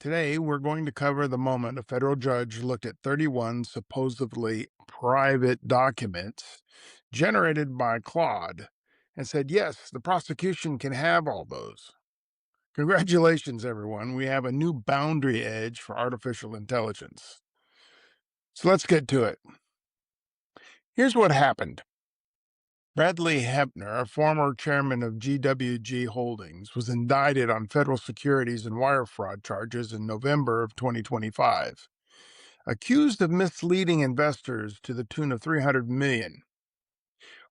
Today, we're going to cover the moment a federal judge looked at 31 supposedly private documents generated by Claude and said, yes, the prosecution can have all those. Congratulations, everyone. We have a new boundary edge for artificial intelligence. So let's get to it. Here's what happened. Bradley Hepner, a former chairman of GWG Holdings, was indicted on federal securities and wire fraud charges in November of 2025. Accused of misleading investors to the tune of 300 million.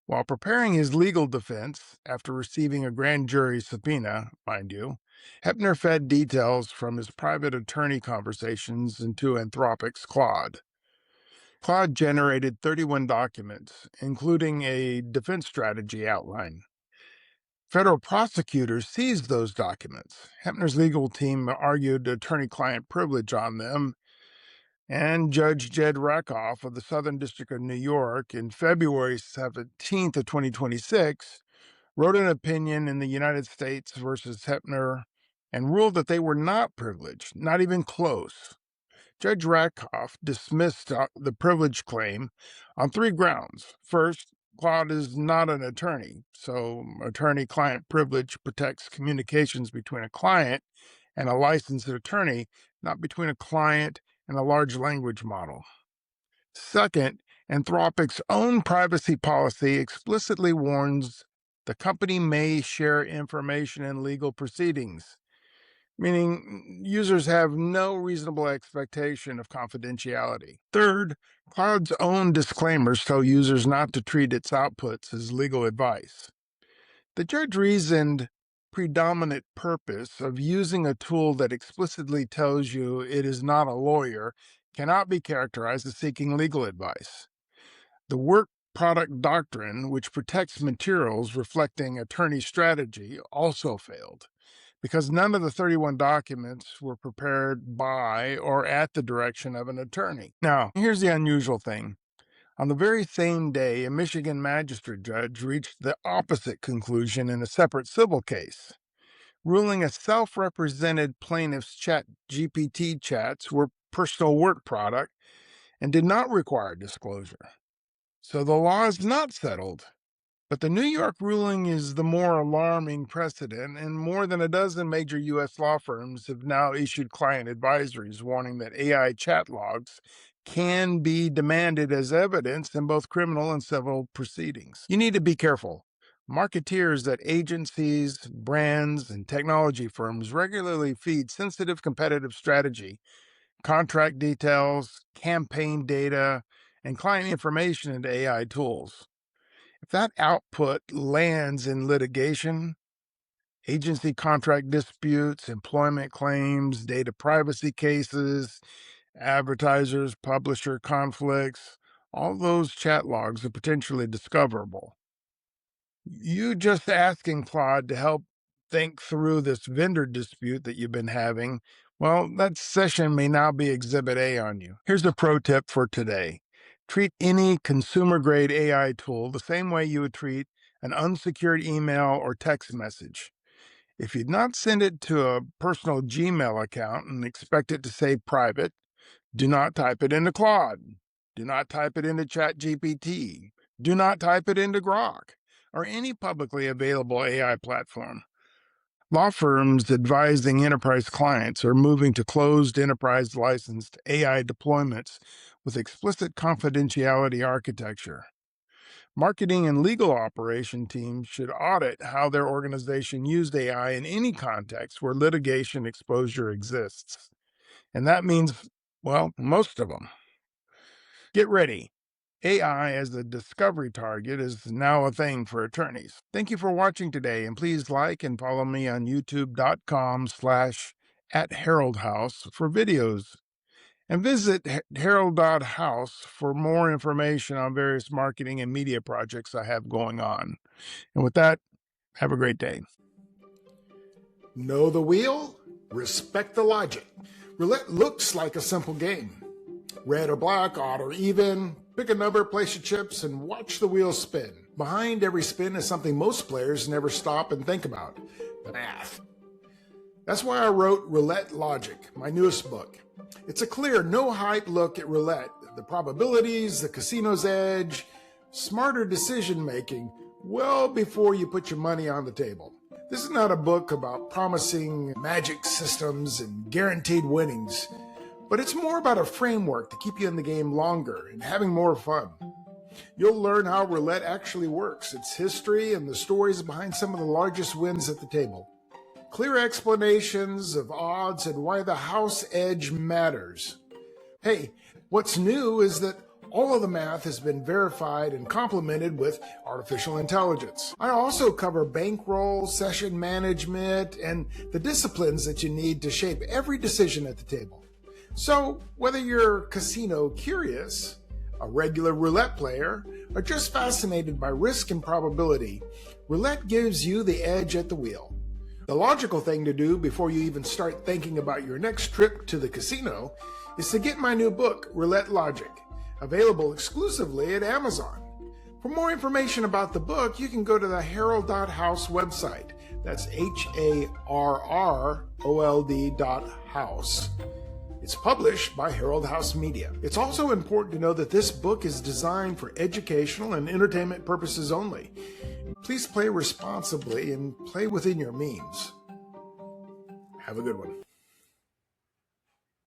While preparing his legal defense after receiving a grand jury subpoena, mind you, Hepner fed details from his private attorney conversations into Anthropic's Claude. Claude generated 31 documents, including a defense strategy outline. Federal prosecutors seized those documents. Hepner's legal team argued attorney-client privilege on them, and Judge Jed Rakoff of the Southern District of New York in February 17th of 2026 wrote an opinion in the United States versus Hepner and ruled that they were not privileged, not even close. Judge Rakoff dismissed the privilege claim on three grounds. First, Claude is not an attorney, so attorney-client privilege protects communications between a client and a licensed attorney, not between a client and a large language model. Second, Anthropic's own privacy policy explicitly warns the company may share information in legal proceedings, meaning users have no reasonable expectation of confidentiality. Third, Cloud's own disclaimers tell users not to treat its outputs as legal advice. The judge reasoned predominant purpose of using a tool that explicitly tells you it is not a lawyer cannot be characterized as seeking legal advice. The work product doctrine, which protects materials reflecting attorney strategy, also failed because none of the 31 documents were prepared by or at the direction of an attorney. Now, here's the unusual thing. On the very same day, a Michigan magistrate judge reached the opposite conclusion in a separate civil case, ruling a self-represented plaintiff's chat GPT chats were personal work product and did not require disclosure. So the law is not settled. But the New York ruling is the more alarming precedent, and more than a dozen major U.S. law firms have now issued client advisories warning that AI chat logs can be demanded as evidence in both criminal and civil proceedings. You need to be careful. Marketeers at agencies, brands, and technology firms regularly feed sensitive competitive strategy, contract details, campaign data, and client information into AI tools. If that output lands in litigation, agency contract disputes, employment claims, data privacy cases, advertisers, publisher conflicts, all those chat logs are potentially discoverable. You just asking Claude to help think through this vendor dispute that you've been having, well, that session may now be Exhibit A on you. Here's a pro tip for today. Treat any consumer-grade AI tool the same way you would treat an unsecured email or text message. If you'd not send it to a personal Gmail account and expect it to say private, do not type it into Claude. Do not type it into ChatGPT. Do not type it into Grok or any publicly available AI platform. Law firms advising enterprise clients are moving to closed enterprise licensed AI deployments with explicit confidentiality architecture. Marketing and legal operation teams should audit how their organization used AI in any context where litigation exposure exists. And that means, well, most of them. Get ready. AI as a discovery target is now a thing for attorneys. Thank you for watching today, and please like and follow me on youtube.com/@HarroldHouse for videos. And visit Harrold.house for more information on various marketing and media projects I have going on. And with that, have a great day. Know the wheel, respect the logic. Roulette looks like a simple game. Red or black, odd or even. Pick a number, place your chips, and watch the wheel spin. Behind every spin is something most players never stop and think about: the math. That's why I wrote Roulette Logic, my newest book. It's a clear, no-hype look at roulette, the probabilities, the casino's edge, smarter decision-making, well before you put your money on the table. This is not a book about promising magic systems and guaranteed winnings, but it's more about a framework to keep you in the game longer and having more fun. You'll learn how roulette actually works, its history, and the stories behind some of the largest wins at the table. Clear explanations of odds and why the house edge matters. Hey, what's new is that all of the math has been verified and complemented with artificial intelligence. I also cover bankroll, session management, and the disciplines that you need to shape every decision at the table. So whether you're casino curious, a regular roulette player, or just fascinated by risk and probability, roulette gives you the edge at the wheel. The logical thing to do before you even start thinking about your next trip to the casino is to get my new book, Roulette Logic, available exclusively at Amazon. For more information about the book, you can go to the Harrold.house website. That's HARROLD.house. It's published by Harrold House Media. It's also important to know that this book is designed for educational and entertainment purposes only. Please play responsibly and play within your means. Have a good one.